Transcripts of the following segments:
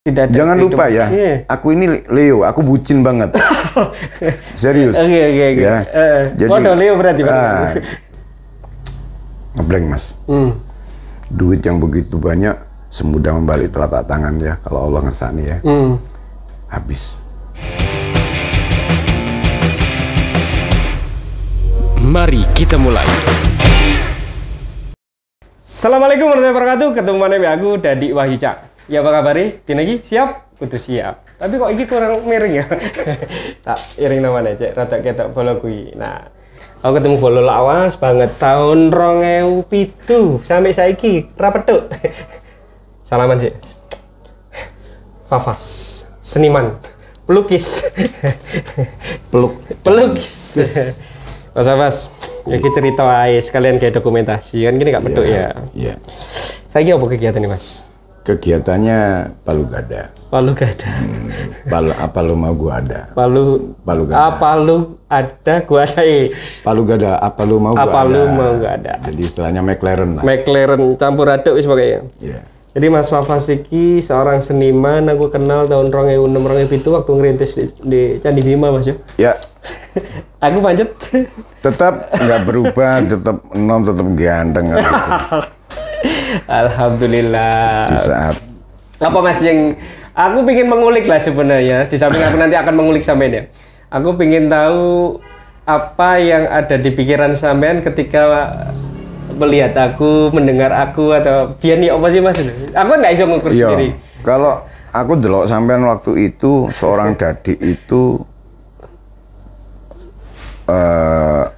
Tidak ada Jangan lupa ya, aku ini Leo, aku bucin banget. Serius. Oke. Ya. Jadi Leo berarti. Ngeblank mas. Duit yang begitu banyak semudah membalik telapak tangan ya, kalau Allah ngesani ya. Habis. Mari kita mulai. Assalamualaikum warahmatullahi wabarakatuh. Ketemu mana aku Dadi Wahyu Cak. Ya apa kabar? Tinagi siap? Kudu siap. Tapi kok ini kurang miring ya? Tak iring namanya cek. Rata ketok bola kui. Nah, aku ketemu bola lawas banget tahun 2007 sampai saiki rapeduk. Salaman sih. Fafas, seniman, pelukis. Pelukis. Mas Fafas, ya kita cerita aja sekalian kayak dokumentasi kan gini gak peduk ya. Iya. Saya apa kegiatan nih Mas? Kegiatannya palu gada. Palu gada. Apa lu mau gua ada. Palu gada. Apa lu ada gua ada. Palu gada. Apa lu mau gua ada. Apa lu mau gua ada. Jadi istilahnya McLaren lah. McLaren campur aduk wis pokoknya. Iya. Jadi Mas Fafas iki seorang seniman aku kenal tahun 2006 2007 waktu ngerintis di Candi Bima Mas ya. Ya. Aku pancet. Tetap nggak berubah, tetap enom, tetap ganteng. Alhamdulillah. Di saat apa Mas yang aku pengen mengulik lah sebenarnya, di samping aku nanti akan mengulik sampean ya. Aku pengen tahu apa yang ada di pikiran sampean ketika melihat aku, mendengar aku, atau biar nih apa sih Mas? Aku nggak bisa ngukur sendiri. Kalau aku delok sampean waktu itu seorang Dadi itu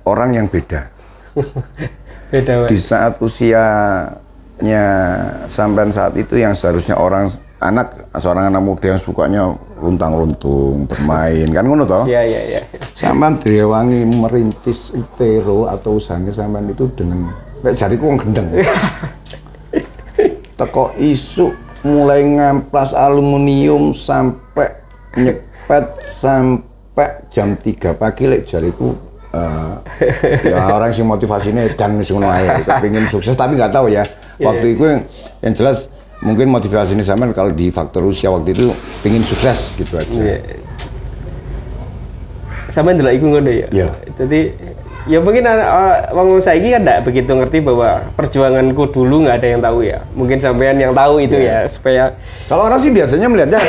orang yang beda. Beda Mas. Di saat usianya sampean saat itu yang seharusnya seorang anak muda yang sukanya luntang-luntung, bermain, kan ngono toh? Iya. Sampean direwangi merintis itero atau usahanya sampean itu dengan jariku wong gendeng. Teko isu mulai ngamplas aluminium sampai nyepet sampai jam 3 pagi lek jariku ya orang sih motivasinya dan ngono ae kepengin sukses tapi nggak tahu ya. Waktu itu yang jelas mungkin motivasi ini sama kalau di faktor usia waktu itu pingin sukses gitu aja. Sama ndelok iku ngono ya. Jadi ya mungkin wong saiki kan enggak begitu ngerti bahwa perjuanganku dulu nggak ada yang tahu ya. Mungkin sampean yang tahu itu ya supaya kalau orang sih biasanya melihatnya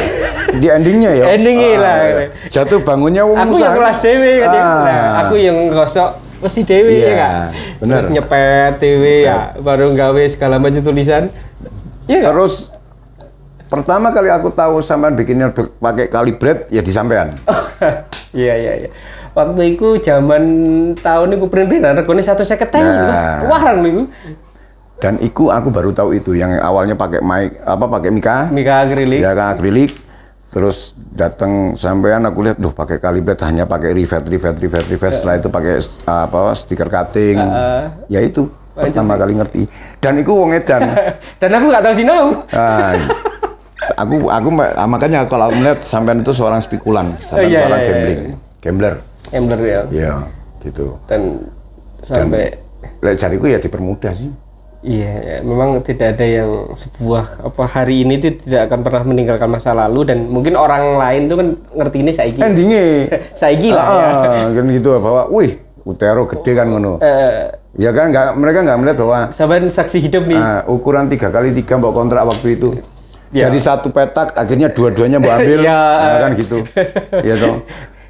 di endingnya ya. Endingnya lah. Jatuh bangunnya wong aku yang kelas dewe kan. Nah, aku yang ngosok mesti dewe ya Kak. Bener. Terus nyepet dewe ya, baru gawe segala macam tulisan. Ya, terus pertama kali aku tahu sampean bikinnya pakai kalibret ya di sampean. Iya. Waktu itu zaman tahun itu print-printan regane 150.000 warang niku. Dan aku baru tahu itu yang awalnya pakai pakai mika akrilik. Ya akrilik. Terus datang sampean aku lihat pakai kalibret hanya pakai rivet. Setelah itu pakai stiker cutting. Ya itu pertama kali ngerti. Dan itu wong edan. Dan aku nggak tahu sinau. Aku makanya kalau melihat sampean itu seorang spikulan, seorang gambler ya. Iya, gitu. Dan sampai jariku ya dipermudah sih. Iya, memang tidak ada yang sebuah hari ini itu tidak akan pernah meninggalkan masa lalu dan mungkin orang lain tuh kan ngerti ini saiki. Endingnya saiki lah ya. Kan gitu bahwa wih, utero gede kan ngono. Ya kan mereka nggak melihat bahwa sampean saksi hidup nih. Ukuran 3x3 mbok kontrak waktu itu. Dari satu petak akhirnya dua-duanya mbak ambil. Ya kan gitu. Ya toh.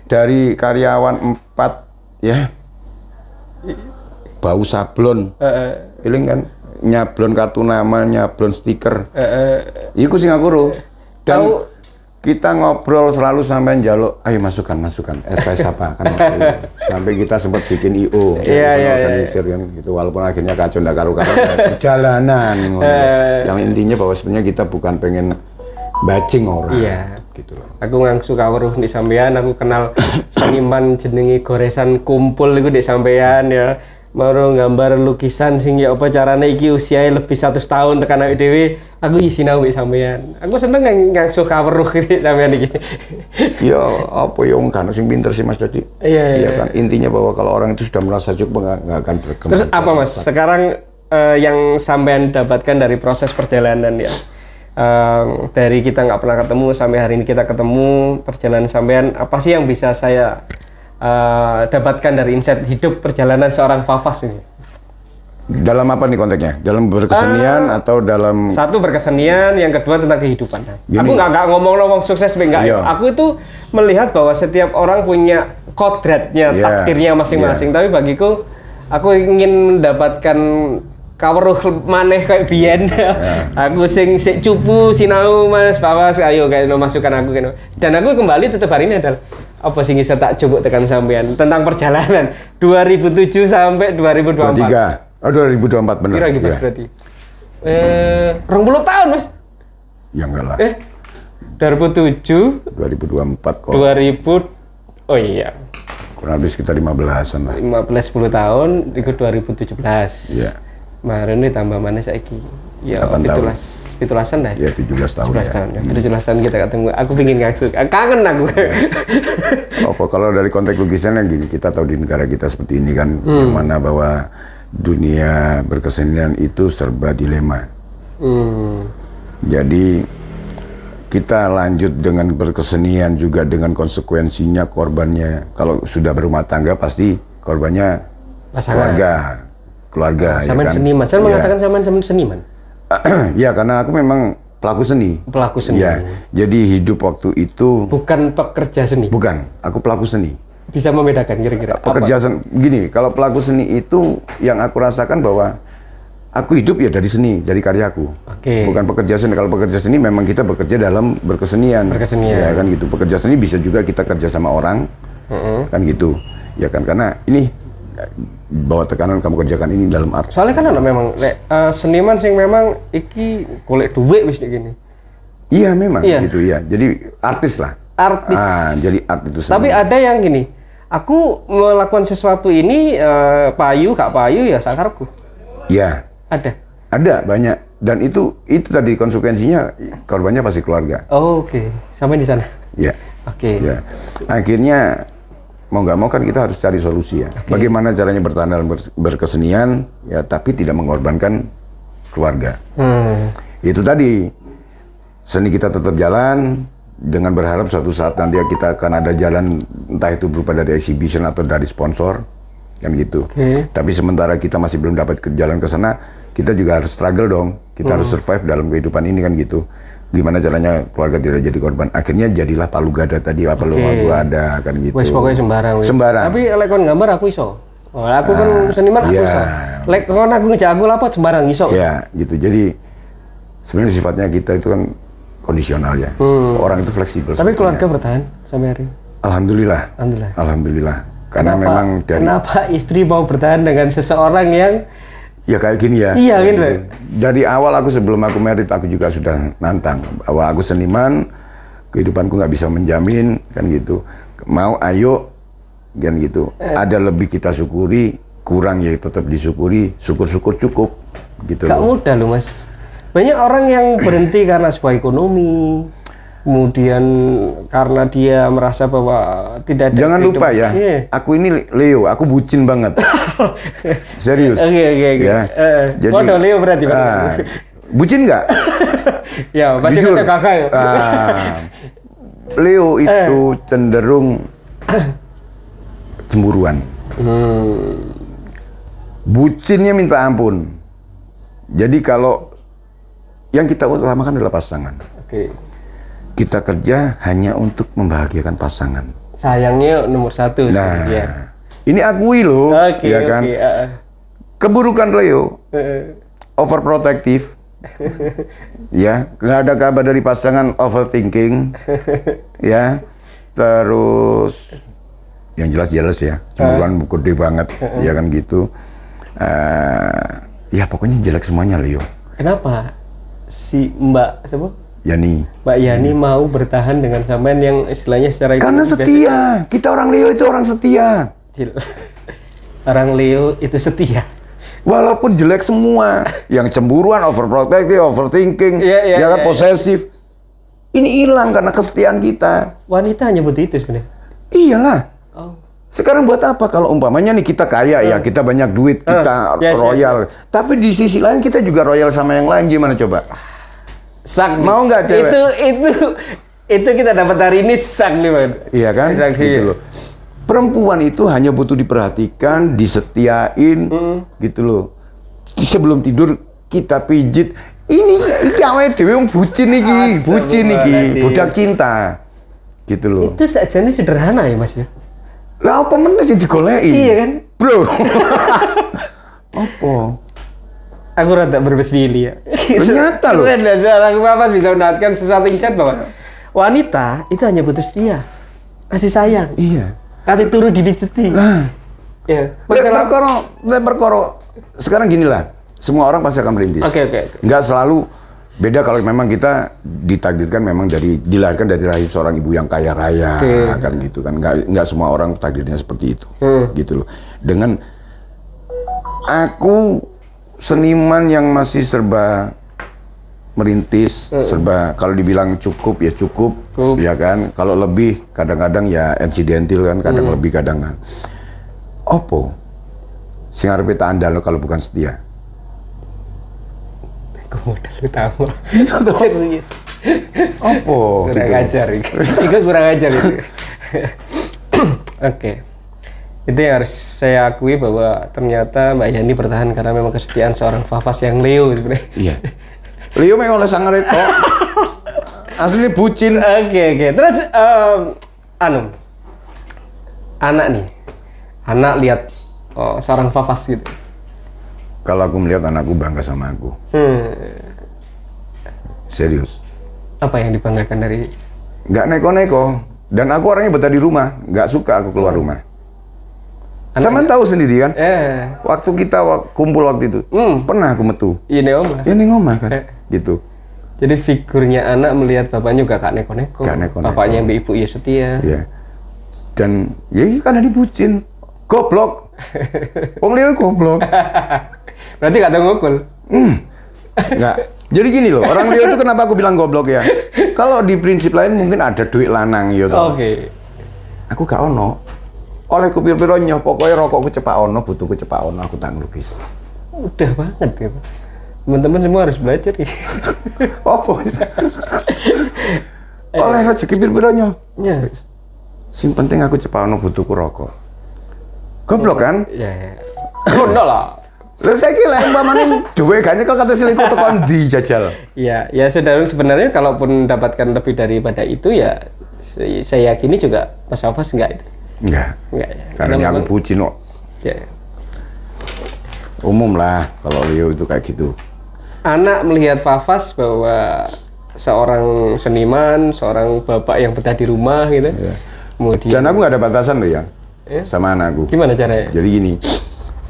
Dari karyawan 4 ya. Bau sablon. Iling kan nyablon kartu nama, nyablon stiker. Iku sing aku ro. Dan kita ngobrol selalu sampai njaluk, ayo masukan advice apa kan sampai kita sempat bikin IO organisir kan gitu walaupun akhirnya kacau ndak karu-karu perjalanan yang intinya bahwa sebenarnya kita bukan pengen bacing orang gitu loh. Aku ngangsu kawruh di sampean, aku kenal seniman jenenge Goresan Kumpul iku di sampean ya. Mau gambar lukisan sing ya apa carane iki usianya lebih 100 tahun tekan awake dhewe aku sinau mbek sampean. Aku seneng ngangsu kawruh iki sampean iki. Ya apa ya wong kan sing pinter sih Mas Dadi. Iya kan intinya bahwa kalau orang itu sudah merasa cukup nggak akan berkembang. Terus apa Mas? Sekarang yang sampean dapatkan dari proses perjalanan ya. Dari kita nggak pernah ketemu sampai hari ini kita ketemu, perjalanan sampean apa sih yang bisa saya dapatkan dari insight hidup perjalanan seorang Fafas ini? Dalam apa nih konteksnya? Dalam berkesenian atau dalam... Satu berkesenian, yang kedua tentang kehidupan. Gini. Aku nggak ngomong sukses, enggak. Iya. Aku itu melihat bahwa setiap orang punya kodratnya, takdirnya masing-masing. Tapi bagiku, aku ingin mendapatkan kaweruh maneh kayak biyen. Aku sing cupu sinau Mas Fafas, ayo kayak masukkan aku gitu. Dan aku kembali tetap hari ini adalah apa sih bisa tak cukup tekan sampean tentang perjalanan 2007 sampai 2024. 23. Oh 2024 benar. Kira gitu ya. berarti. 20 tahun Mas. Ya enggak lah. 2007 2024 kok. 2000 oh iya. Kurang lebih sekitar 15-an lah. 10 tahun itu 2017. Iya. Kemarin ini tambah mana saiki? Ya 17-an lah. Ya 17 tahun. 17 tahun. Ya. 17 tahun kita ketemu. Aku pingin ngasih. Kangen aku. Apa kalau dari konteks lukisannya gini, kita tahu di negara kita seperti ini kan, yang mana bahwa dunia berkesenian itu serba dilema. Jadi kita lanjut dengan berkesenian juga dengan konsekuensinya, korbannya. Kalau sudah berumah tangga pasti korbannya Pasangan. keluarga. Sama ya kan? seniman. Saya mengatakan sama seniman. Ya karena aku memang pelaku seni. Pelaku seni. Ya, jadi hidup waktu itu bukan pekerja seni. Bukan, aku pelaku seni. Bisa membedakan kira-kira Pekerja seni, gini, kalau pelaku seni itu yang aku rasakan bahwa aku hidup ya dari seni, dari karyaku. Bukan pekerja seni. Kalau pekerja seni memang kita bekerja dalam berkesenian. Ya kan gitu. Pekerja seni bisa juga kita kerja sama orang, kan gitu. Ya kan, karena ini bawa tekanan kamu kerjakan ini dalam art. Soalnya kan memang seniman sing memang iki golek duit wis gini. Iya memang gitu ya. Jadi artis lah. Artis. Jadi art itu seni. Tapi ada yang gini, aku melakukan sesuatu ini payu gak payu ya sakarku. Iya. Ada banyak, dan itu tadi konsekuensinya korbannya pasti keluarga. Oh, oke. Sampai di sana. Iya. Oke. Ya. Akhirnya mau nggak mau kan kita harus cari solusi ya. Bagaimana caranya bertahan dalam berkesenian ya, tapi tidak mengorbankan keluarga. Itu tadi, seni kita tetap jalan dengan berharap suatu saat nanti kita akan ada jalan, entah itu berupa dari exhibition atau dari sponsor, kan gitu. Tapi sementara kita masih belum dapat jalan ke sana, kita juga harus struggle dong. Kita harus survive dalam kehidupan ini kan gitu. Gimana caranya keluarga tidak jadi korban. Akhirnya jadilah Palu Gada tadi, apa lu ada kan gitu. Wes pokoknya sembarang. Sembarang. Tapi lek kon gambar aku iso. Aku kan seniman aku iso. Lek kon aku ngejak aku lapot sembarang iso. Iya, gitu. Jadi sebenarnya sifatnya kita itu kan kondisional ya. Orang itu fleksibel. Tapi keluarga bertahan sampai hari. Alhamdulillah. Alhamdulillah. Karena memang dari... Kenapa istri mau bertahan dengan seseorang yang... Ya kayak gini ya. Iya gitu. Dari awal aku sebelum aku married aku juga sudah nantang bahwa aku seniman, kehidupanku nggak bisa menjamin kan gitu. Mau ayo kan gitu. Ada lebih kita syukuri, kurang ya tetap disyukuri, syukur-syukur cukup gitu. Gak mudah loh Mas. Banyak orang yang berhenti karena sebuah ekonomi. Kemudian karena dia merasa bahwa tidak ada. Jangan lupa ya, aku ini Leo, aku bucin banget. Serius. Oke. Ya. Jadi Leo berarti. Bucin nggak? Ya, pasti kata kakak ya. Leo itu cenderung cemburuan. Bucinnya minta ampun. Jadi kalau yang kita utamakan adalah pasangan. Kita kerja hanya untuk membahagiakan pasangan. Sayangnya nomor satu. Nah, ini akui loh, ya kan? Keburukan Leo, overprotective, ya, nggak ada kabar dari pasangan, overthinking, ya, terus yang jelas ya, cemburuan gede banget, ya kan gitu. Ya pokoknya jelek semuanya Leo. Kenapa si Mbak siapa? Yani. Mbak Yani mau bertahan dengan sampean yang istilahnya secara karena setia. Kita orang Leo itu orang setia. Orang Leo itu setia. Walaupun jelek semua, yang cemburuan, overprotective, overthinking, ya kan posesif. Ini hilang karena kesetiaan kita. Wanita hanya butuh itu sebenarnya. Iyalah. Sekarang buat apa kalau umpamanya nih kita kaya ya, kita banyak duit, kita royal. Tapi di sisi lain kita juga royal sama yang lain, gimana coba? Sak. Mau nggak cewek? Itu kita dapat hari ini sak nih, Man. Iya kan? Sak, Gitu loh. Perempuan itu hanya butuh diperhatikan, disetiain, gitu loh. Sebelum tidur kita pijit. Ini awake dhewe wong bucin iki, budak cinta. Gitu loh. Itu sajane sederhana ya, Mas ya. Lah apa meneh sing digoleki? Iya kan? Bro. Apa? Aku rada berbesmili ya. Ternyata loh. Keren lah, seorang Papas bisa mendapatkan sesuatu yang chat bahwa wanita itu hanya butuh setia, kasih sayang. Iya. Kati turu dipijeti. Nah. Ya. Perkara sekarang gini lah. Semua orang pasti akan merintis. Oke. Nggak selalu beda kalau memang kita ditakdirkan memang dilahirkan dari rahim seorang ibu yang kaya raya, kan gitu kan. Nggak semua orang takdirnya seperti itu. Gitu loh. Dengan aku seniman yang masih serba merintis, serba kalau dibilang cukup ya cukup, ya kan. Kalau lebih kadang-kadang ya insidentil kan, kadang lebih kadang kan. Opo sing arepe tak andal kalau bukan setia. Modal utama. Serius. Opo Kurang gitu. ajar itu kurang ajar itu. Oke. Itu yang harus saya akui bahwa ternyata Mbak Yani bertahan karena memang kesetiaan seorang Fafas yang Leo sebenarnya. Iya. Leo memang oleh sangar itu. Aslinya bucin. Oke. Terus anak nih. Anak lihat seorang Fafas gitu. Kalau aku melihat anakku bangga sama aku. Serius. Apa yang dibanggakan dari? Nggak neko-neko. Dan aku orangnya betah di rumah. Nggak suka aku keluar rumah. Sama tahu sendiri kan? Waktu kita kumpul waktu itu, pernah aku metu. Ini Oma. Ya ning omah kan, gitu. Jadi figurnya anak melihat bapaknya juga gak neko-neko. Bapaknya yang ibu ya setia. Iya. Dan ya karena dibucin, goblok. Wong Leo goblok. Berarti gak tahu ngukul. Enggak. Jadi gini loh, orang Leo itu kenapa aku bilang goblok ya? Kalau di prinsip lain mungkin ada duit lanang ya toh. Oke. Aku gak ono. Oleh kupir-piro nyoh, pokoknya rokokku cepak ono, butuhku cepak ono, aku tak ngelukis. Udah banget ya, Pak. Teman-teman semua harus belajar ya. Apa? Oleh rezeki pir-piro nyoh. Ya. Sing penting aku cepak ono, butuhku rokok. Goblok kan? Ya. Ono lah. Lalu saya kira umpamane duwe gak nyekel kata selingkuh tekan di jajal. Iya, ya sebenarnya kalaupun mendapatkan lebih daripada itu ya saya yakini juga Mas Fafas enggak itu. Enggak ya. Karena ini aku bucin kok. Ya. Umum lah kalau Leo itu kayak gitu. Anak melihat Fafas bahwa seorang seniman, seorang bapak yang betah di rumah gitu. Ya. Kemudian. Dan aku nggak ada batasan loh ya, sama anakku. Gimana caranya? Jadi gini,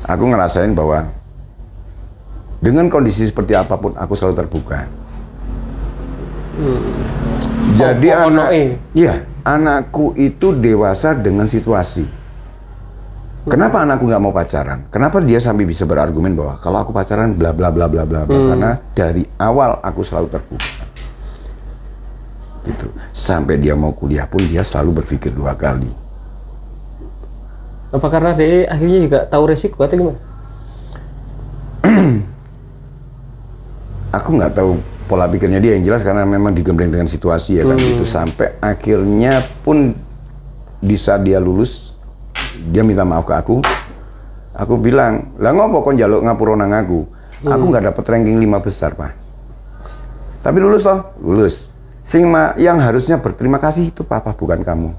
aku ngerasain bahwa dengan kondisi seperti apapun aku selalu terbuka. Jadi anakku itu dewasa dengan situasi. Kenapa anakku nggak mau pacaran? Kenapa dia sampai bisa berargumen bahwa kalau aku pacaran bla bla bla bla bla? Karena dari awal aku selalu terbuka. Gitu. Sampai dia mau kuliah pun dia selalu berpikir 2 kali. Apa karena dia akhirnya juga tahu resiko atau gimana? Aku nggak tahu pola pikirnya dia, yang jelas karena memang digembleng dengan situasi ya kan gitu. Sampai akhirnya pun bisa dia lulus, dia minta maaf ke aku. Aku bilang, lah ngopo kon njaluk ngapura nang aku? Aku nggak dapat ranking 5 besar, Pak. Tapi lulus toh? Lulus. Yang harusnya berterima kasih itu papa, bukan kamu.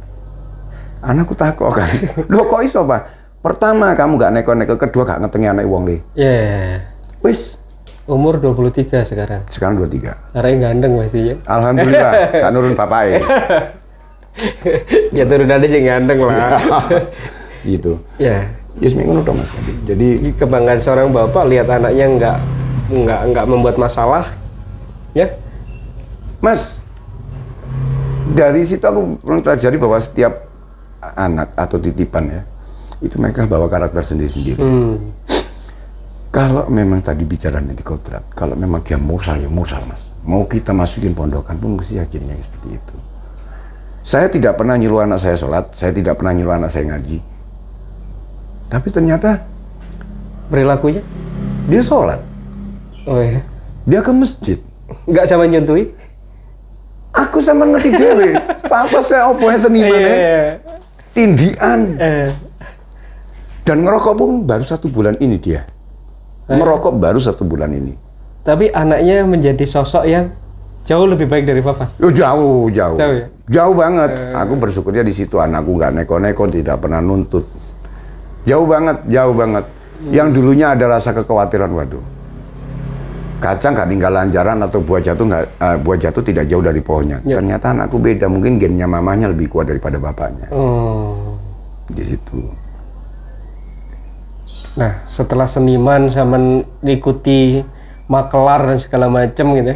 Anakku takut kan. Loh kok iso, Pak? Pertama kamu nggak neko-neko, kedua gak ngetengi anak wong le. Iya. Wis. Umur 23 sekarang. Sekarang 23. Karena yang gandeng pasti ya. Alhamdulillah, gak nurun bapaknya. Ya turunannya sih gandeng lah. Gitu. Ya. Ya seminggu dong Mas. Jadi kebanggaan seorang bapak lihat anaknya nggak membuat masalah, ya. Mas, dari situ aku pelajari bahwa setiap anak atau titipan ya, itu mereka bawa karakter sendiri-sendiri. Kalau memang tadi bicaranya di kodrat, kalau memang dia musal ya musal Mas. Mau kita masukin pondokan pun mesti yakinnya seperti itu. Saya tidak pernah nyuruh anak saya sholat, saya tidak pernah nyuruh anak saya ngaji. Tapi ternyata perilakunya dia sholat. Oh iya. Dia ke masjid. Nggak sama nyentuhi? Aku sama ngerti dewe. Apa saya opoe seniman tindian. Dan ngerokok pun baru 1 bulan ini dia. Merokok baru 1 bulan ini. Tapi anaknya menjadi sosok yang jauh lebih baik dari Fafas. Oh, jauh ya? Jauh banget. Aku bersyukurnya di situ, anakku nggak neko-neko, tidak pernah nuntut. Jauh banget. Yang dulunya ada rasa kekhawatiran, waduh. Kacang nggak tinggalan jaran atau buah jatuh tidak jauh dari pohonnya. Ternyata anakku beda, mungkin gennya mamanya lebih kuat daripada bapaknya. Di situ. Nah, setelah seniman sama mengikuti makelar dan segala macam gitu.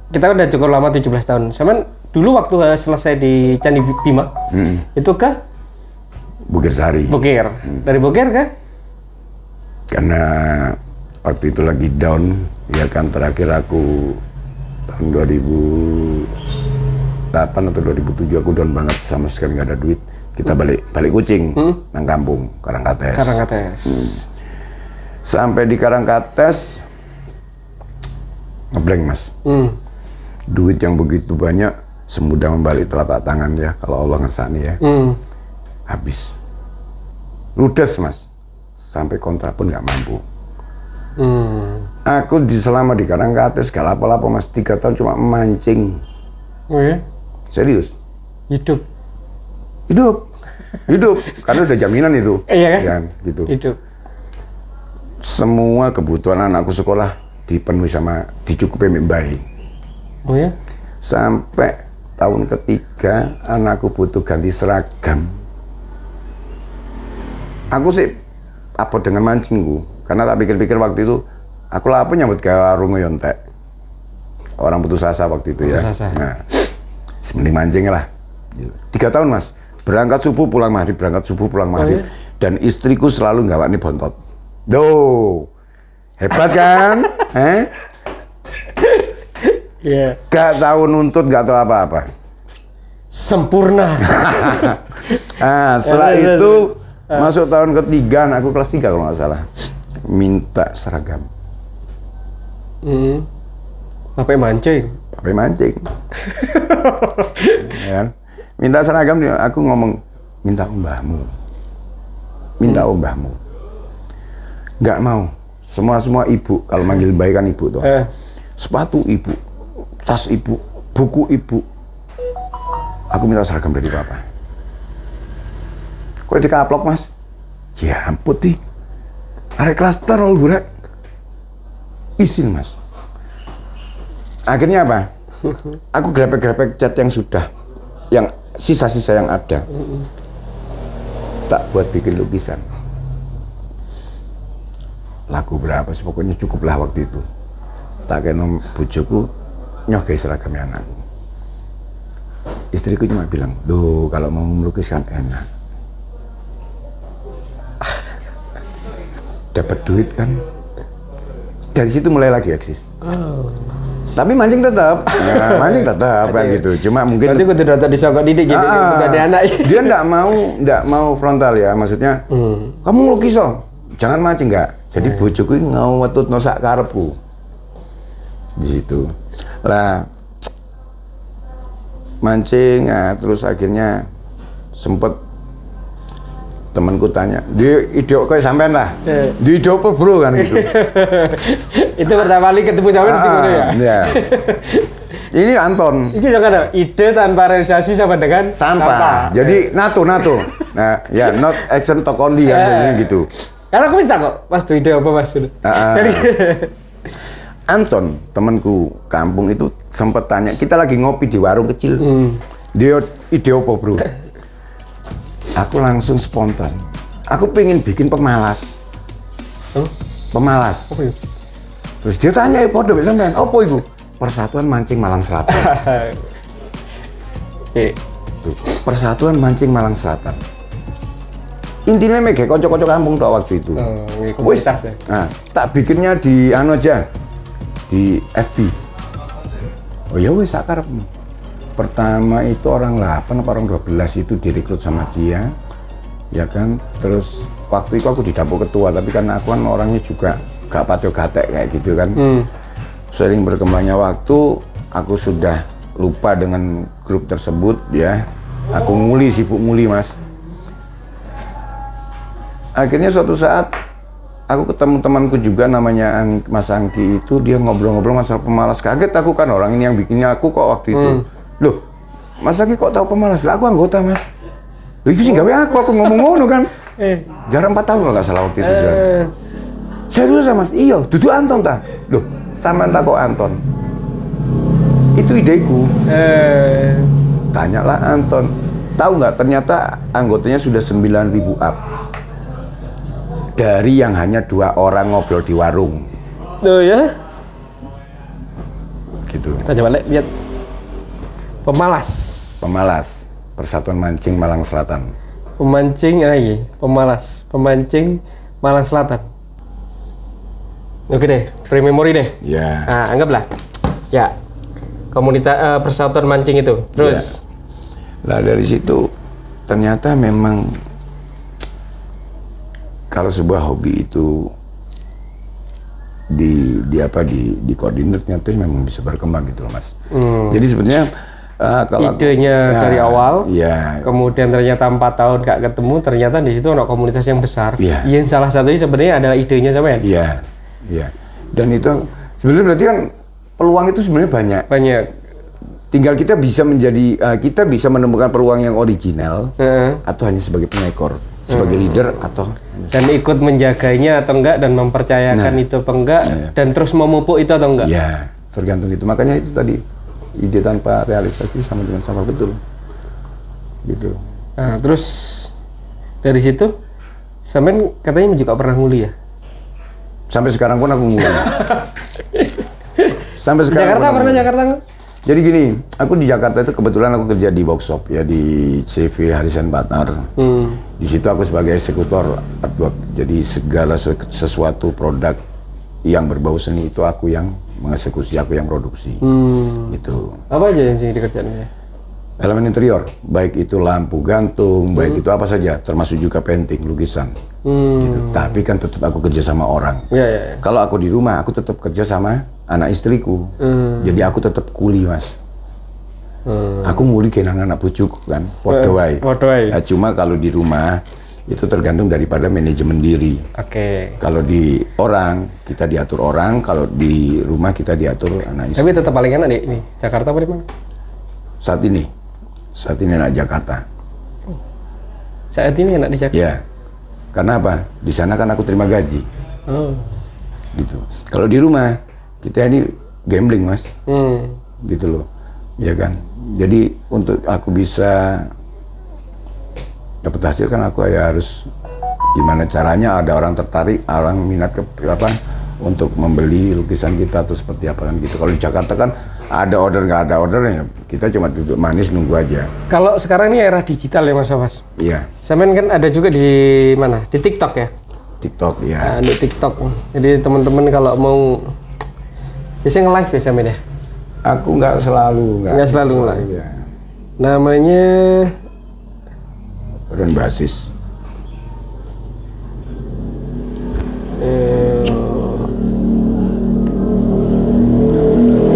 Kita udah cukup lama 17 tahun. Sama dulu waktu selesai di Candi Bima, itu ke Bukir Sari. Bukir. Dari Bukir ke? Karena waktu itu lagi down, ya kan, terakhir aku tahun 2008 atau 2007 aku down banget, sama sekali nggak ada duit. Kita balik Kucing, nang kampung Karangkates. Sampai di Karangkates ngeblank, Mas. Duit yang begitu banyak semudah membalik telapak tangan ya, kalau Allah ngesani ya. Habis. Ludes, Mas. Sampai kontrak pun nggak mampu. Aku selama di Karangkates gak lapo-lapo, Mas. 3 tahun cuma mancing. Oh ya? Serius. Hidup. Karena udah jaminan itu. Iya kan? Ya, gitu. Hidup. Semua kebutuhan anakku sekolah dipenuhi sama dicukupi baik. Oh ya? Sampai tahun ketiga anakku butuh ganti seragam. Aku sih apa dengan mancingku, karena tak pikir-pikir waktu itu aku lah apa nyambut ke warung yontek. Orang putus asa waktu itu ya. Nah, mending mancing lah. 3 tahun, Mas. Berangkat subuh pulang maghrib, Dan istriku selalu ngawak nih bontot. Duh, hebat kan? Iya. Gak tahu nuntut, gak tahu apa-apa. Sempurna. Setelah itu masuk tahun ketiga, aku kelas 3 kalau nggak salah, minta seragam. Pakai mancing. Ya. Minta seragam, aku ngomong, minta mbahmu. Nggak mau. Semua ibu, kalau manggil baik kan ibu tuh. Sepatu ibu, tas ibu, buku ibu. Aku minta seragam dari papa. Kok dikaplok, Mas? Ya ampun nih. Arek klaster lho, Burek. Isin, Mas. Akhirnya apa? Aku grepek-grepek cat yang sudah, yang sisa-sisa yang ada. Tak buat bikin lukisan. Laku berapa sih? Pokoknya cukuplah waktu itu. Tak kena bojoku nyogai seragamnya anakku. Istriku cuma bilang, "Duh, kalau mau melukis kan enak. Dapat duit kan." Dari situ mulai lagi eksis. Tapi mancing tetap, kan gitu. Cuma mungkin. Berarti kudu rada disogok didik gitu, ada anak. Dia nggak mau frontal ya, maksudnya. Kamu lukis jangan mancing nggak. Jadi bojoku ngawetut nosak karepku. Di situ. Lah mancing, terus akhirnya sempet temanku tanya, "Di ide kayak sampean lah, di ide apa bro?" kan gitu. Itu pertama kali ketemu sampean ya? Iya. Ini Anton. Ini jangan ide tanpa realisasi sama dengan sampah. Jadi NATO. Nah, ya not action talk only kan gitu. Karena aku bisa kok, Mas tuh ide apa Mas? Anton, temanku kampung itu sempat tanya, kita lagi ngopi di warung kecil. Dia ide apa bro? Aku langsung spontan. Aku pengen bikin pemalas. Pemalas. Oh, iya. Terus dia tanya, podo mbek sampean, apa iku? Persatuan Mancing Malang Selatan. Persatuan Mancing Malang Selatan. Intinya mege kocok-kocok kampung tuh waktu itu. Komunitas ya. Nah, tak bikinnya di aja. Di FB. Oh ya wes sakarepmu. Pertama itu orang 8 apa orang 12 itu direkrut sama dia, ya kan. Terus waktu itu aku di dapur ketua, tapi karena aku kan orangnya juga gak patio gatek kayak gitu kan. sering berkembangnya waktu, aku sudah lupa dengan grup tersebut ya. Aku sibuk nguli Mas. Akhirnya suatu saat aku ketemu temanku juga namanya Mas Angki itu, dia ngobrol-ngobrol masalah pemalas. Kaget aku kan, orang ini yang bikinnya aku kok waktu itu. Loh, Mas Angki kok tahu pemalas? Lah aku anggota Mas. Loh, itu sih gawe aku ngomong ngono kan. Jarak 4 tahun kalau nggak salah waktu itu. Serius Mas? Iya, duduk Anton ta. Loh, sampean tak kok Anton. Itu ideku. Tanyalah Anton. Tahu nggak, ternyata anggotanya sudah 9.000 up. Dari yang hanya 2 orang ngobrol di warung. Oh ya? Gitu. Kita coba lihat. Pemalas. Persatuan Mancing Malang Selatan. Pemancing lagi. Pemalas. Pemancing Malang Selatan. Oke deh, free memory deh. Ya. Nah, anggaplah. Ya. Komunitas persatuan mancing itu. Terus. Ya. Nah dari situ ternyata memang kalau sebuah hobi itu di koordinat ternyata memang bisa berkembang gitu loh Mas. Jadi sebenarnya kalau idenya dari awal, ya. Kemudian ternyata 4 tahun gak ketemu, ternyata di situ ada komunitas yang besar. Ya. Yang salah satunya sebenarnya adalah idenya sampean. Iya, iya. Dan itu sebenarnya berarti kan peluang itu sebenarnya banyak. Banyak. Tinggal kita bisa kita bisa menemukan peluang yang original atau hanya sebagai pengekor, sebagai leader atau dan ikut menjaganya atau enggak, dan mempercayakan itu apa enggak, dan terus memupuk itu atau enggak. Ya, tergantung itu. Makanya itu tadi ide tanpa realisasi sama dengan sampah, betul. Gitu. Nah, terus dari situ sampean katanya juga pernah nguli ya? Sampai sekarang pun aku nguli. Sampai sekarang. Jakarta pernah Jakarta? Jadi gini, aku di Jakarta itu kebetulan aku kerja di workshop ya, di CV Harisan Batar. Di situ aku sebagai eksekutor artwork. Jadi segala sesuatu produk yang berbau seni itu aku yang mengeksekusi, aku yang produksi. Gitu. Apa aja yang dikerjain? Elemen interior, baik itu lampu gantung, baik itu apa saja, termasuk juga painting, lukisan. Gitu. Tapi kan tetap aku kerja sama orang. Ya. Kalau aku di rumah, aku tetap kerja sama anak istriku. Jadi aku tetap kuli Mas. Aku nguli kenang anak bujuk kan, podo wae. Nah, cuma kalau di rumah itu tergantung daripada manajemen diri. Oke. Kalau di orang, kita diatur orang. Kalau di rumah kita diatur anak istri. Tapi tetap paling enak deh ini Jakarta apa di mana? Saat ini anak Jakarta. Saat ini anak di Jakarta? Ya. Karena apa? Di sana kan aku terima gaji. Gitu. Kalau di rumah kita ini gambling Mas. Gitu loh. Ya kan. Jadi untuk aku bisa dapat hasil kan aku ya harus gimana caranya ada orang tertarik, orang minat untuk membeli lukisan kita atau seperti apa kan gitu. Kalau di Jakarta kan ada order nggak ada order ya kita cuma duduk manis nunggu aja. Kalau sekarang ini era digital ya Mas. Iya. Sampean kan ada juga di mana? Di TikTok ya? TikTok ya. Di TikTok. Jadi teman-teman kalau mau biasanya nge-live ya sampean ya? Aku nggak selalu live. Ya. Namanya Ren Basis.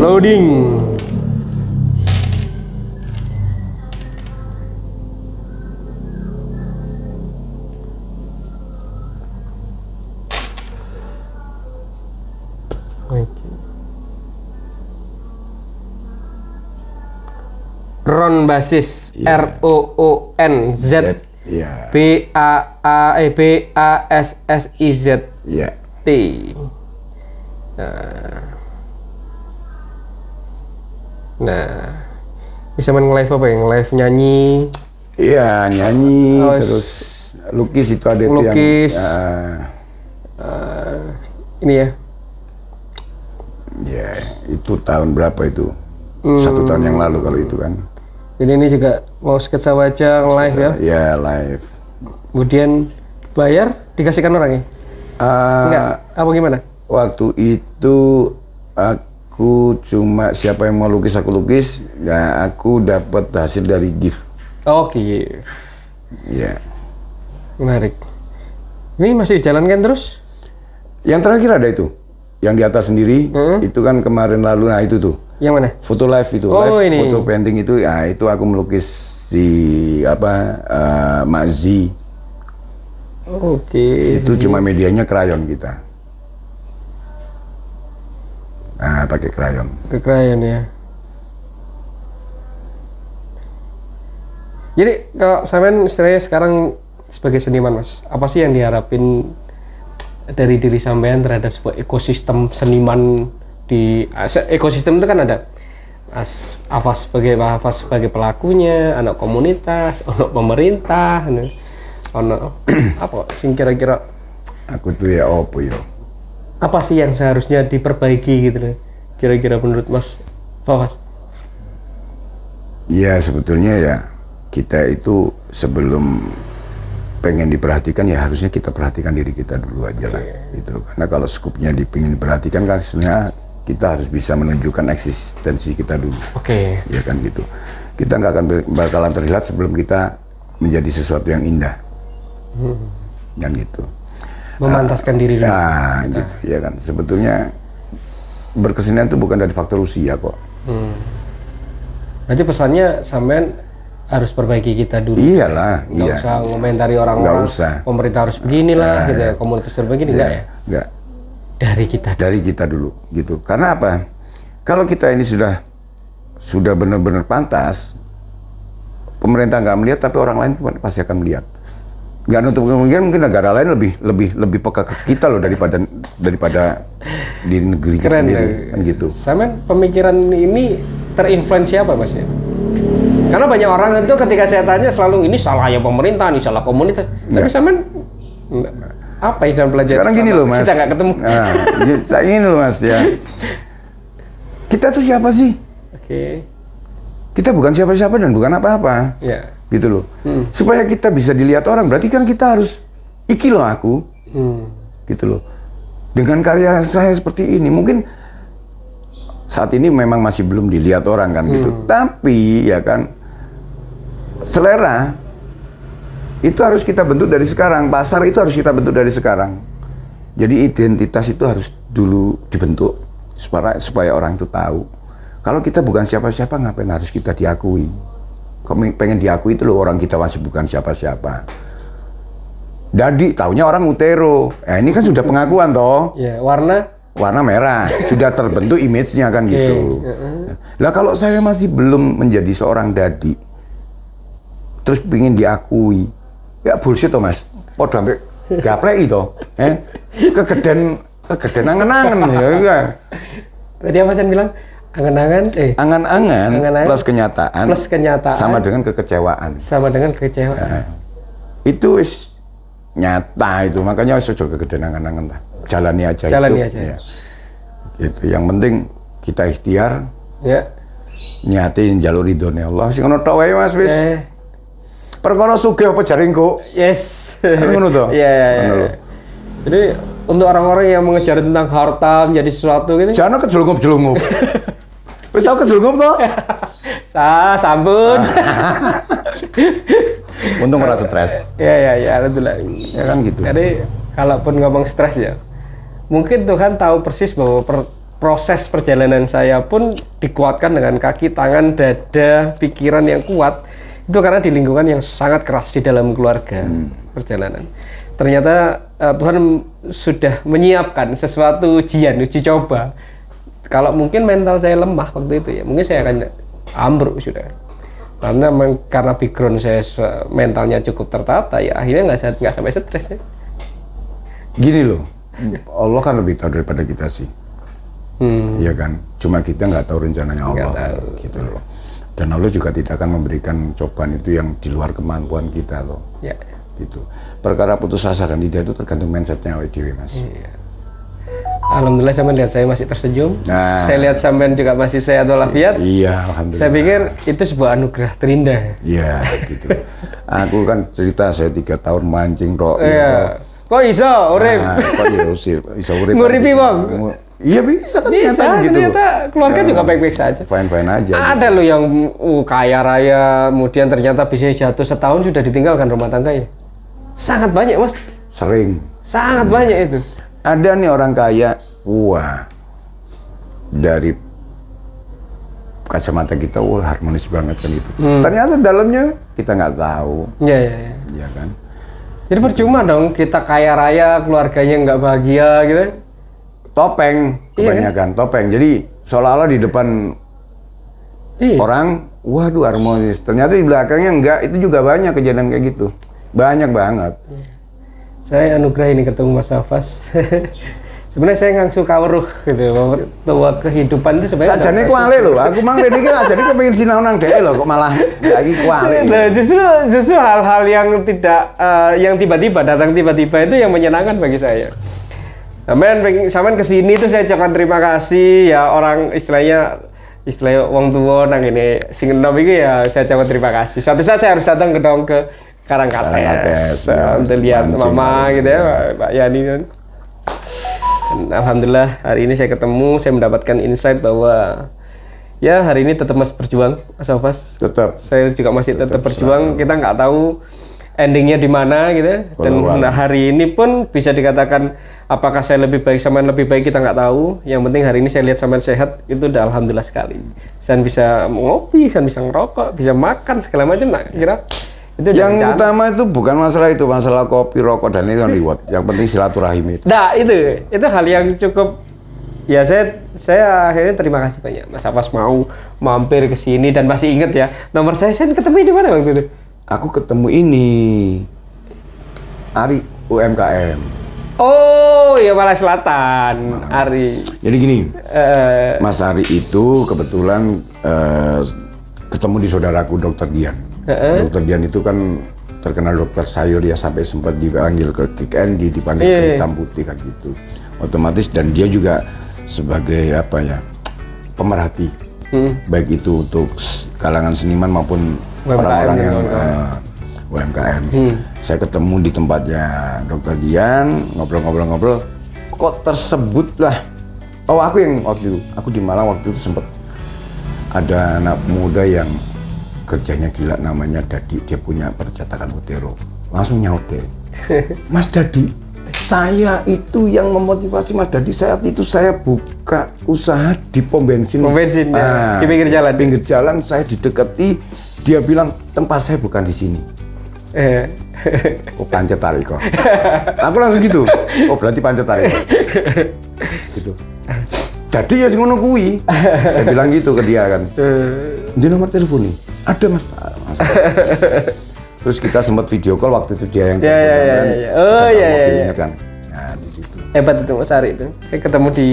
Loading. Ron Basis, ROONZ, BASSIZ, T. Nah, bisa main nge-live apa ya? Nge-live nyanyi? Iya, nyanyi, terus lukis itu ada itu lukis. Ini ya? Ya, itu tahun berapa itu? 1 tahun yang lalu kalau itu kan. Jadi ini juga mau sketsa wajah live ya? Ya, live. Kemudian bayar dikasihkan orang ya? Enggak, apa gimana? Waktu itu aku cuma siapa yang mau lukis aku lukis. Nah, aku dapat hasil dari gift. Oh, gift. Iya. Menarik. Ini masih dijalankan terus? Yang terakhir ada itu. yang di atas sendiri, itu kan kemarin lalu, nah itu tuh. Yang mana? Foto live itu, ini. Foto painting itu, ya itu aku melukis si Makzi. Oke. Itu cuma medianya krayon kita. Nah, pakai krayon. Ke krayon ya. Jadi kalau sampean istilahnya sekarang sebagai seniman Mas, apa sih yang diharapin dari diri sampean terhadap sebuah ekosistem seniman di ekosistem itu kan ada apa sebagai pelakunya, anak komunitas, anak pemerintah, anak apa sing kira-kira aku tuh ya opo yo. Apa sih yang seharusnya diperbaiki gitu loh? Kira-kira menurut Mas Fawaz? Ya sebetulnya ya kita itu sebelum pengen diperhatikan ya harusnya kita perhatikan diri kita dulu aja lah gitu. Karena kalau skupnya dipingin diperhatikan kan sebenarnya kita harus bisa menunjukkan eksistensi kita dulu. Ya kan gitu. Kita nggak akan bakalan terlihat sebelum kita menjadi sesuatu yang indah. Kan gitu. Memantaskan diri dulu. Nah, gitu ya kan. Sebetulnya berkesenian itu bukan dari faktor usia kok. Berarti pesannya sampean harus perbaiki kita dulu. Iyalah, nggak usah ngomentari orang-orang. Pemerintah harus beginilah, gitu ya. Komunitas harus begini, enggak ya? Enggak. Dari kita dulu, gitu. Karena apa? Kalau kita ini sudah benar-benar pantas, pemerintah nggak melihat, tapi orang lain pasti akan melihat. Nggak nutup kemungkinan mungkin negara lain lebih peka ke kita loh daripada di negeri kita sendiri, kan gitu. Sampean pemikiran ini terinfluensi apa Mas ya? Karena banyak orang itu ketika saya tanya selalu ini salahnya pemerintah, ini salah komunitas. Tapi sampean apa yang saya pelajari? Sekarang gini loh Mas. Kita nggak ketemu. Nah, ini loh Mas ya. Kita tuh siapa sih? Kita bukan siapa-siapa dan bukan apa-apa. Gitu loh. Supaya kita bisa dilihat orang, berarti kan kita harus iki loh aku. Gitu loh. Dengan karya saya seperti ini, mungkin saat ini memang masih belum dilihat orang kan gitu. Tapi ya kan selera itu harus kita bentuk dari sekarang, pasar itu harus kita bentuk dari sekarang. Jadi identitas itu harus dulu dibentuk supaya orang itu tahu. Kalau kita bukan siapa-siapa, ngapain harus kita diakui? Kalau pengen diakui itu loh, orang kita masih bukan siapa-siapa. Dadi taunya orang Utero. Ini kan sudah pengakuan toh. Warna merah, sudah terbentuk image-nya kan gitu. Lah kalau saya masih belum menjadi seorang Dadi, terus pingin diakui, ya bullshit toh Mas. Podo sampai gapleki toh. Kegeden angen-angen ya kan. Tadi apa saya bilang? Angan-angan plus kenyataan sama dengan kekecewaan. Nah, itu nyata itu, makanya harus coba kegedean angan-angan lah. Jalani aja. Ya. Gitu. Yang penting kita ikhtiar. Niatin jalur ridhone Allah. Sing ngono tok wae Mas wis. Perkara sugih apa jaringku? Ngono to? Iya. Jadi untuk orang-orang yang mengejar tentang harta menjadi sesuatu gitu. Jangan kejelungup-jelungup. Wis tau kejelungup to? Sampun. Untung ora stres. Iya, alhamdulillah. Ya kan gitu. Jadi kalaupun ngomong stres ya, mungkin Tuhan tahu persis bahwa proses perjalanan saya pun dikuatkan dengan kaki, tangan, dada, pikiran yang kuat. Itu karena di lingkungan yang sangat keras di dalam keluarga perjalanan. Ternyata Tuhan sudah menyiapkan sesuatu uji coba. Kalau mungkin mental saya lemah waktu itu ya, mungkin saya akan ambruk sudah. Karena background saya mentalnya cukup tertata ya, akhirnya nggak sampai stres ya. Gini loh, Allah kan lebih tahu daripada kita sih. Iya kan, cuma kita nggak tahu rencananya Allah, gitu loh. Dan Allah juga tidak akan memberikan cobaan itu yang di luar kemampuan kita loh. Gitu. Perkara putus asa dan tidak itu tergantung mindsetnya awake dhewe Mas. Alhamdulillah sampean lihat saya masih tersenyum. Saya lihat sampean juga masih sehat walafiat. Iya, alhamdulillah. Saya pikir itu sebuah anugerah terindah. Iya, gitu. Aku kan cerita saya 3 tahun mancing kok. Kok iso urip? Kok iso urip. Nguripi wong. Iya bisa kan ternyata keluarga juga baik-baik saja. Fine aja. Ada loh yang kaya raya, kemudian ternyata bisnis jatuh setahun sudah ditinggalkan rumah tangganya. Sangat banyak Mas. Sering. Sangat banyak itu. ada nih orang kaya, wah, dari kacamata kita, wah harmonis banget kan itu. Ternyata dalamnya kita nggak tahu. Iya. Iya kan. Jadi percuma dong kita kaya raya, keluarganya nggak bahagia gitu. Topeng kebanyakan, topeng. Jadi seolah-olah di depan orang, waduh harmonis. Ternyata di belakangnya enggak. Itu juga banyak kejadian kayak gitu. Banyak banget. Saya anugerah ini ketemu Mas Hafaz. Sebenarnya saya nggak suka weruh gitu, bahwa kehidupan itu sebenarnya. Sajane kuale loh. Aku mang tadi kan jadi kepengin sinau nang dhek lho, kok malah lagi kuale. Nah, justru hal-hal yang tidak yang tiba-tiba datang tiba-tiba itu yang menyenangkan bagi saya. Sampean kesini tuh saya ucapkan terima kasih ya, orang istilah wong tua nang ini sing enom iki ya saya ucapkan terima kasih. Suatu saat saya harus datang ke Karangkates untuk lihat mama gitu ya, Pak Yani kan. Dan alhamdulillah hari ini saya ketemu, saya mendapatkan insight bahwa ya hari ini tetap masih berjuang, Mas Hafaz. Tetap. Saya juga masih tetap berjuang. Kita nggak tahu endingnya di mana gitu. Dan hari ini pun bisa dikatakan apakah saya lebih baik sama lebih baik kita nggak tahu. Yang penting hari ini saya lihat sampean sehat itu udah alhamdulillah sekali. Saya bisa ngopi, saya bisa ngerokok, bisa makan segala macam. Nah, kira itu yang utama itu bukan masalah itu, masalah kopi, rokok dan itu reward. Yang penting silaturahim itu. Nah, itu hal yang cukup. Ya saya akhirnya terima kasih banyak Mas Hafaz mau mampir ke sini dan masih ingat ya nomor saya ketemu di mana waktu itu? Aku ketemu ini Ari UMKM. Oh ya, Malang Selatan. Ari. Jadi gini, Mas Ari itu kebetulan ketemu di saudaraku Dr. Dian. Dr. Dian itu kan terkenal dokter sayur ya, sampai sempat dipanggil ke Kick Andy, dipanggil ke Hitam Putih kan gitu. Otomatis, dan dia juga sebagai apa ya, pemerhati, baik itu untuk kalangan seniman maupun orang-orang yang UMKM. Saya ketemu di tempatnya Dr. Dian, ngobrol-ngobrol, kok tersebut lah. Oh, aku yang waktu itu, aku di Malang waktu itu sempat ada anak muda yang kerjanya gila, namanya Dadi, dia punya percetakan Utero. Langsung nyaut deh, Mas Dadi, saya itu yang memotivasi Mas Dadi saat itu saya buka usaha di pom bensin. Pom bensin ya, di pinggir jalan. Pinggir jalan saya didekati, dia bilang tempat saya bukan di sini. Oh, pancet tariko. Aku langsung gitu. Oh, berarti pancet tariko. Gitu. Jadi ya ngono kuwi. Saya bilang gitu ke dia kan. Di nomor telepon nih. Ada Mas. Terus kita sempat video call waktu itu, dia yang telepon. Oh iya. Kan. Nah, di situ. Hebat itu Mas Ari itu. Saya ketemu di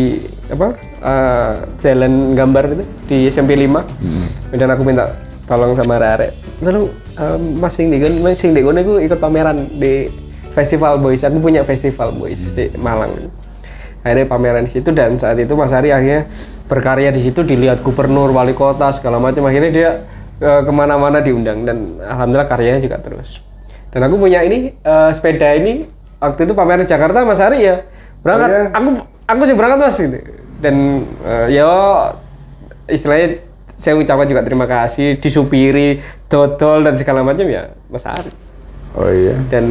Jalan Gambar itu di SMP 5. Dan aku minta tolong sama Rare. Lalu Mas sing Degon itu ikut pameran di Festival Boys. Aku punya Festival Boys di Malang. Akhirnya pameran di situ, dan saat itu Mas Ari akhirnya berkarya di situ, dilihat gubernur, wali kota segala macam. Akhirnya dia kemana-mana diundang, dan alhamdulillah karyanya juga terus. Dan aku punya ini sepeda ini waktu itu pameran Jakarta, Mas Ari ya berangkat. Oh, iya? Aku sih berangkat Mas gitu. Dan ya istilahnya saya ucapkan juga terima kasih, disupiri, dodol dan segala macam ya Mas Ari. Oh iya. Dan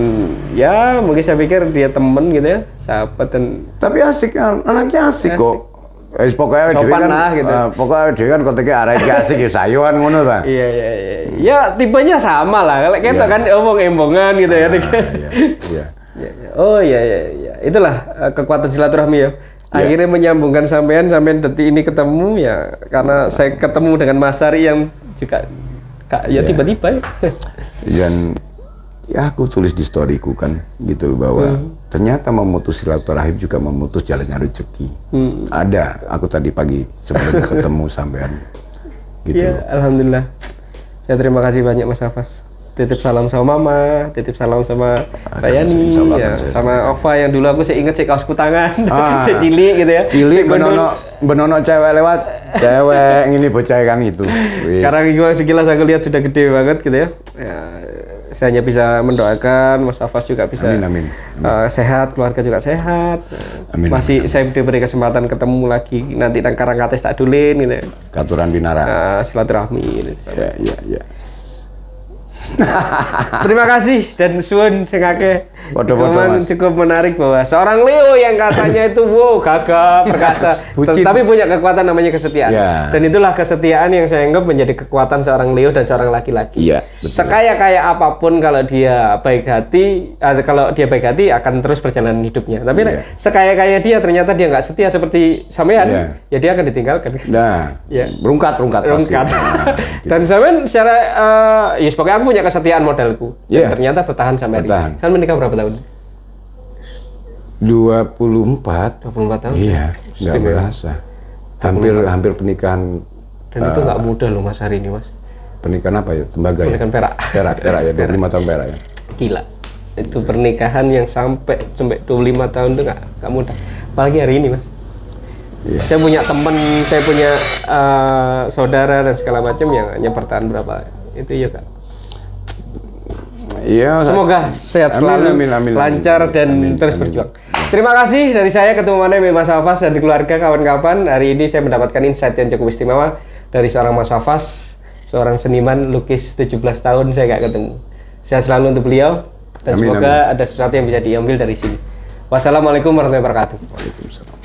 ya mungkin saya pikir dia temen gitu ya, sahabat. Dan tapi asik kan, anaknya asik kok. Pokoknya dia kan, gitu. Pokoknya dia kan konteknya arah asik ya, sayuan ngono ta. Iya. Ya tipenya sama lah, kalau kita kan omong-embongan gitu ya. Iya. Oh iya. Itulah kekuatan silaturahmi ya. Akhirnya menyambungkan sampean detik ini ketemu ya, karena saya ketemu dengan Mas Ari yang juga ya tiba-tiba ya. Dan ya aku tulis di storyku kan gitu, bahwa ternyata memutus silaturahim juga memutus jalannya rezeki. Ada, aku tadi pagi sebelum ketemu sampean gitu. Ya, alhamdulillah. Saya terima kasih banyak Mas Hafaz. Titip salam sama Mama, titip salam sama Mbak Yani, ya, sama Ova yang dulu aku ingat kaosku tangan, cilik gitu ya. Cilik benono cewek lewat, cewek ini bocah kan gitu. Sekarang sekilas aku lihat sudah gede banget gitu ya. Saya hanya bisa mendoakan Mas Hafaz juga bisa sehat, keluarga juga sehat. Masih saya diberi kesempatan ketemu lagi nanti nang Karangkates tak dulin gitu ya. Katuran Binara. Silaturahmi gitu. Iya. Terima kasih dan suwun sing akeh. Podo-podo, Mas. Cukup menarik bahwa seorang Leo yang katanya itu wow gagah, perkasa, tapi punya kekuatan namanya kesetiaan. Ya. Dan itulah kesetiaan yang saya anggap menjadi kekuatan seorang Leo dan seorang laki-laki. Iya, betul. Sekaya-kaya apapun kalau dia baik hati, akan terus perjalanan hidupnya. Tapi sekaya-kaya dia ternyata dia nggak setia seperti sampean, ya dia akan ditinggalkan. Nah, rungkat pasti. Nah, gitu. Dan sampean secara ya pokoknya aku punya kesetiaan modalku. Dan ternyata bertahan sampai hari ini. Sampean menikah berapa tahun? 24 tahun. Iya, nggak berasa. Hampir pernikahan. Dan itu nggak mudah loh Mas hari ini Mas. Pernikahan apa ya? Tembaga ya? Pernikahan perak. Perak ya, 25 tahun perak ya. Gila. Itu pernikahan yang sampai 25 tahun itu nggak mudah. Apalagi hari ini Mas. Iya. Saya punya teman, saya punya saudara dan segala macam yang hanya bertahan berapa itu ya Kak. Iya. Semoga sehat selalu, lancar dan terus berjuang. Terima kasih dari saya ketemuannya Mas Wafas dan keluarga kawan-kawan. Hari ini saya mendapatkan insight yang cukup istimewa dari seorang Mas Wafas, seorang seniman lukis 17 tahun saya nggak ketemu. Sehat selalu untuk beliau dan semoga ada sesuatu yang bisa diambil dari sini. Wassalamualaikum warahmatullahi wabarakatuh. Waalaikumsalam.